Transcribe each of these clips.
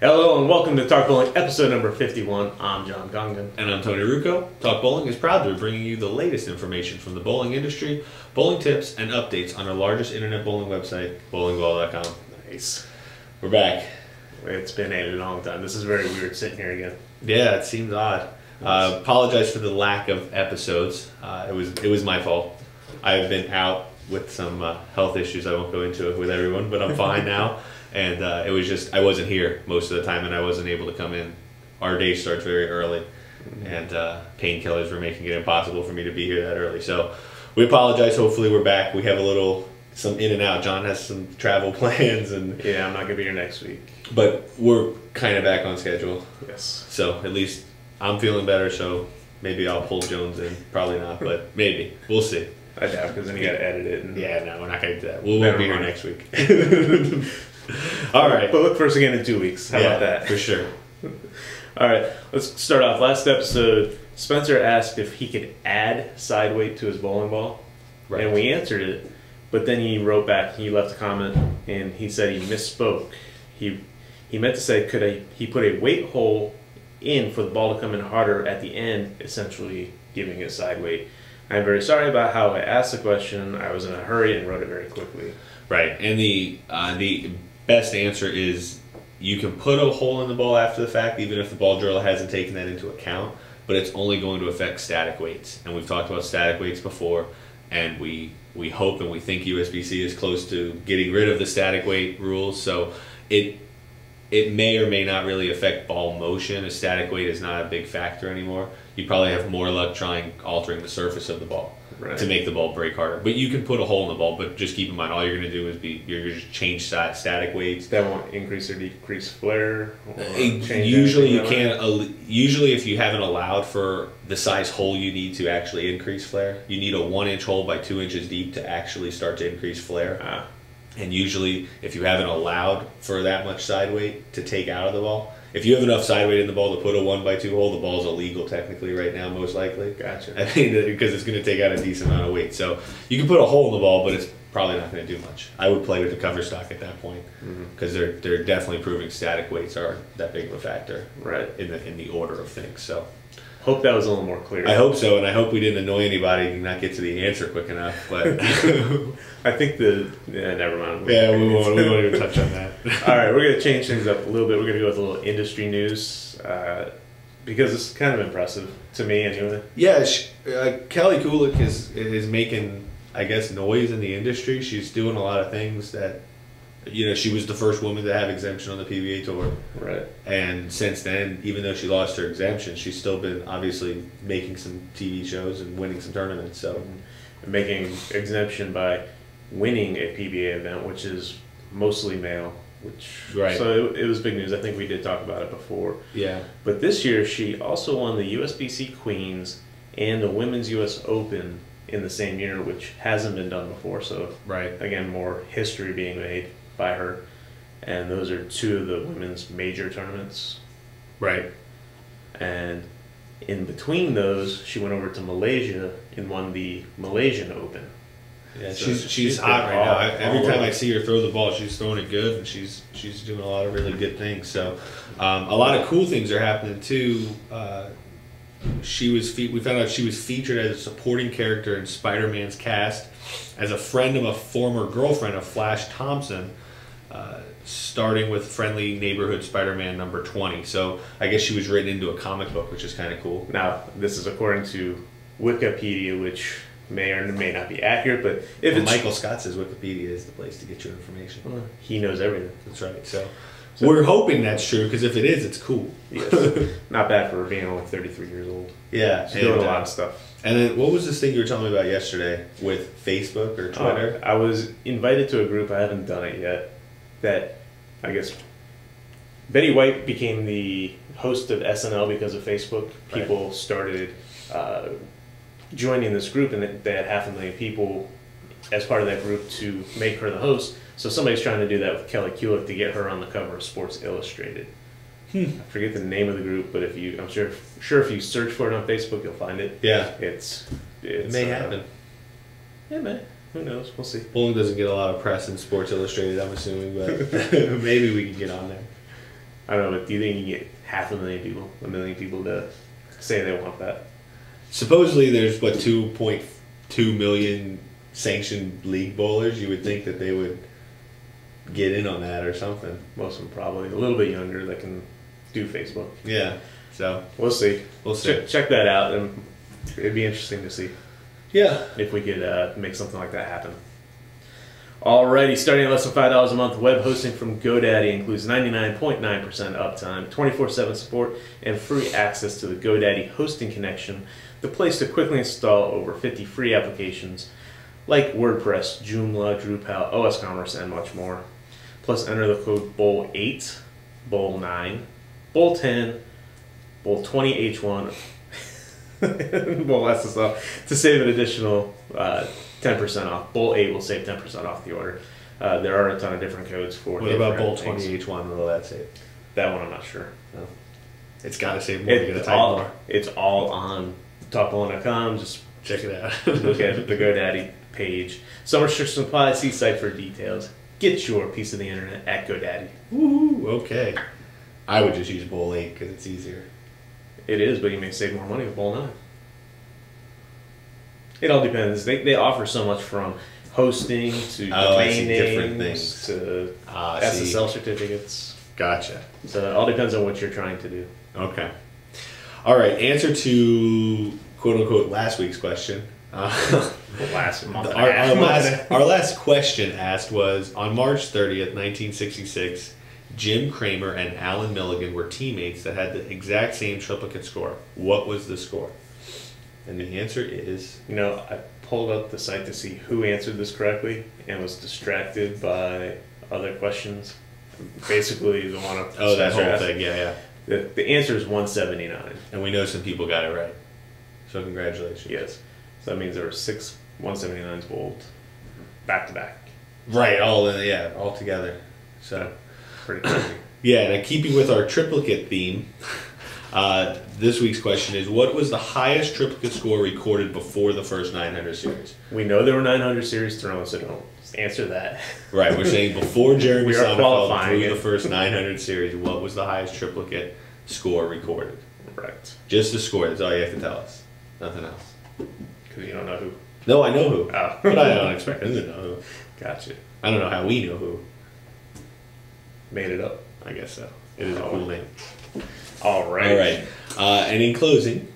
Hello and welcome to Talk Bowling, episode number 51. I'm John Gongan. And I'm Tony Rucco. Talk Bowling is proud to be bringing you the latest information from the bowling industry, bowling tips, and updates on our largest internet bowling website, bowlingballcom. Nice. We're back. It's been a long time. This is very weird sitting here again. Yeah, it seems odd. Apologize for the lack of episodes. It was my fault. I've been out with some health issues. I won't go into it with everyone, but I'm fine now. And it was just, I wasn't here most of the time and I wasn't able to come in. Our day starts very early and painkillers were making it impossible for me to be here that early. So we apologize. Hopefully we're back. We have some in and out. John has some travel plans and yeah, I'm not going to be here next week. But we're kind of back on schedule. Yes. So at least I'm feeling better, so maybe I'll pull Jones in. Probably not, but maybe. We'll see. I doubt, because then you got to edit it. And yeah, no, we're not going to do that. We won't be here next week. All right. But look for us again in 2 weeks. How about that? For sure. All right, let's start off. Last episode, Spencer asked if he could add side weight to his bowling ball. Right. And we answered it. But then he wrote back, he left a comment, and he said he misspoke. He meant to say, he put a weight hole in for the ball to come in harder at the end, essentially giving it side weight. I'm very sorry about how I asked the question. I was in a hurry and wrote it very quickly. Right, and the best answer is you can put a hole in the ball after the fact, even if the ball driller hasn't taken that into account, but it's only going to affect static weights. And we've talked about static weights before, and we hope and we think USBC is close to getting rid of the static weight rules, so it may or may not really affect ball motion. A static weight is not a big factor anymore. You probably have more luck altering the surface of the ball to make the ball break harder. But you can put a hole in the ball, but just keep in mind, all you're going to do is you're going to change static weights. That won't increase or decrease flare? Usually you can't. Usually if you haven't allowed for the size hole you need to actually increase flare, you need a 1-inch hole by 2 inches deep to actually start to increase flare. And usually, if you haven't allowed for that much side weight to take out of the ball, if you have enough side weight in the ball to put a 1x2 hole, the ball's illegal technically right now, most likely. Gotcha. I mean, because it's going to take out a decent amount of weight. So you can put a hole in the ball, but it's probably not going to do much. I would play with the cover stock at that point because they're definitely proving static weights aren't that big of a factor, right, in the order of things. So. Hope that was a little more clear. I hope so, and I hope we didn't annoy anybody and not get to the answer quick enough. But I think never mind. Yeah, we won't even touch on that. All right, we're going to change things up a little bit. We're going to go with a little industry news because it's kind of impressive to me, anyway. Yeah, Kelly Kulick is making, I guess, noise in the industry. She's doing a lot of things that. She was the first woman to have exemption on the PBA tour. Right. And since then, even though she lost her exemption, she's still been obviously making some TV shows and winning some tournaments. So, making exemption by winning a PBA event, which is mostly male. So it was big news. I think we did talk about it before. Yeah. But this year, she also won the USBC Queens and the Women's US Open in the same year, which hasn't been done before. So, again, more history being made by her, and those are two of the women's major tournaments. Right. And in between those, she went over to Malaysia and won the Malaysian Open. Yeah, so she's hot right now. Every time I see her throw the ball, she's throwing it good, and she's doing a lot of really good things. So, a lot of cool things are happening too. We found out she was featured as a supporting character in Spider-Man's cast as a friend of a former girlfriend of Flash Thompson, starting with Friendly Neighborhood Spider-Man number 20. So I guess she was written into a comic book, which is kind of cool. Now, this is according to Wikipedia, which may or may not be accurate, but Michael Scott says Wikipedia is the place to get your information. Well, he knows everything. That's right. So we're hoping that's true, because if it is, it's cool. Yes. Not bad for being only 33 years old. Yeah. She's doing a lot of stuff. And then what was this thing you were telling me about yesterday with Facebook or Twitter? I was invited to a group, I haven't done it yet, that I guess Betty White became the host of SNL because of Facebook. People started joining this group, and they had 500,000 people as part of that group to make her the host. So somebody's trying to do that with Kelly Kulick to get her on the cover of Sports Illustrated. I forget the name of the group, but I'm sure if you search for it on Facebook, you'll find it. Yeah, it may happen. Yeah, man. Who knows? We'll see. Bowling doesn't get a lot of press in Sports Illustrated, I'm assuming, but maybe we can get on there. I don't know, but do you think you can get 500,000 people, 1 million people to say they want that? Supposedly there's, 2.2 million sanctioned league bowlers. You would think that they would get in on that or something. Most of them probably a little bit younger that can do Facebook. Yeah, so we'll see. We'll see. Check that out, and it'd be interesting to see. Yeah, if we could make something like that happen. Alrighty, starting at less than $5 a month, web hosting from GoDaddy includes 99.9% uptime, 24/7 support, and free access to the GoDaddy hosting connection, the place to quickly install over 50 free applications like WordPress, Joomla, Drupal, OS Commerce, and much more. Plus, enter the code BOWL8, BOWL9, BOWL10, BOWL20H1, BOWL-SSL to save an additional 10% off. BOWL8 will save 10% off the order. There are a ton of different codes for. What about BOWL20H1? Will that save? That one I'm not sure. No. It's got to save more. You got to type more. It's all on topbowling.com. Just check it out. Look at the GoDaddy page. Some restrictions apply. See site for details. Get your piece of the internet at GoDaddy. Woohoo! Okay. I would just use BOWL8 because it's easier. It is, but you may save more money with BOWL9. It all depends. They offer so much from hosting to domain names to SSL certificates. Gotcha. So it all depends on what you're trying to do. Okay. All right. Answer to quote unquote last week's question. Last month. Our last question asked was, on March 30th, 1966, Jim Kramer and Alan Milligan were teammates that had the exact same triplicate score. What was the score? And the answer is... I pulled up the site to see who answered this correctly and was distracted by other questions. Basically, the one of... Oh, that whole thing, yeah. The answer is 179. And we know some people got it right. So congratulations. Yes. So that means there were 6 179s bowled back to back. Right, all together. So pretty crazy. Yeah, now keeping with our triplicate theme, this week's question is, what was the highest triplicate score recorded before the first 900 series? We know there were 900 series thrown, so don't answer that. Right, we're saying before Jeremy Sonnenfeld threw the it. first 900 series, what was the highest triplicate score recorded? Right. Just the score, that's all you have to tell us. Nothing else. Because you don't know who. No, I know who. Oh. But I don't expect him to know who. Gotcha. I don't know how we know who. Made it up. I guess so. It is a cool name. All right. All right. And in closing,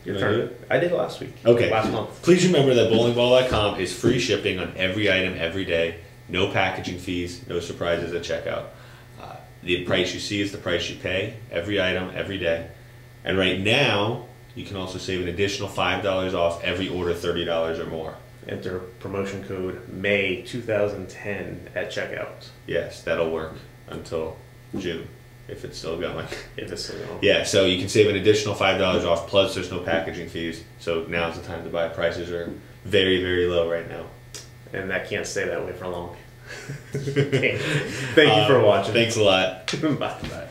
your turn. I did last week. Okay. Last month. Please remember that bowlingball.com is free shipping on every item every day. No packaging fees. No surprises at checkout. The price you see is the price you pay. Every item, every day. And right now, you can also save an additional $5 off every order $30 or more. Enter promotion code May 2010 at checkout. Yes, that'll work until June, if it's still going. If it's still going. Yeah, so you can save an additional $5 off, plus there's no packaging fees. So now's the time to buy. Prices are very, very low right now. And that can't stay that way for long. Thank you for watching. Thanks a lot. Bye.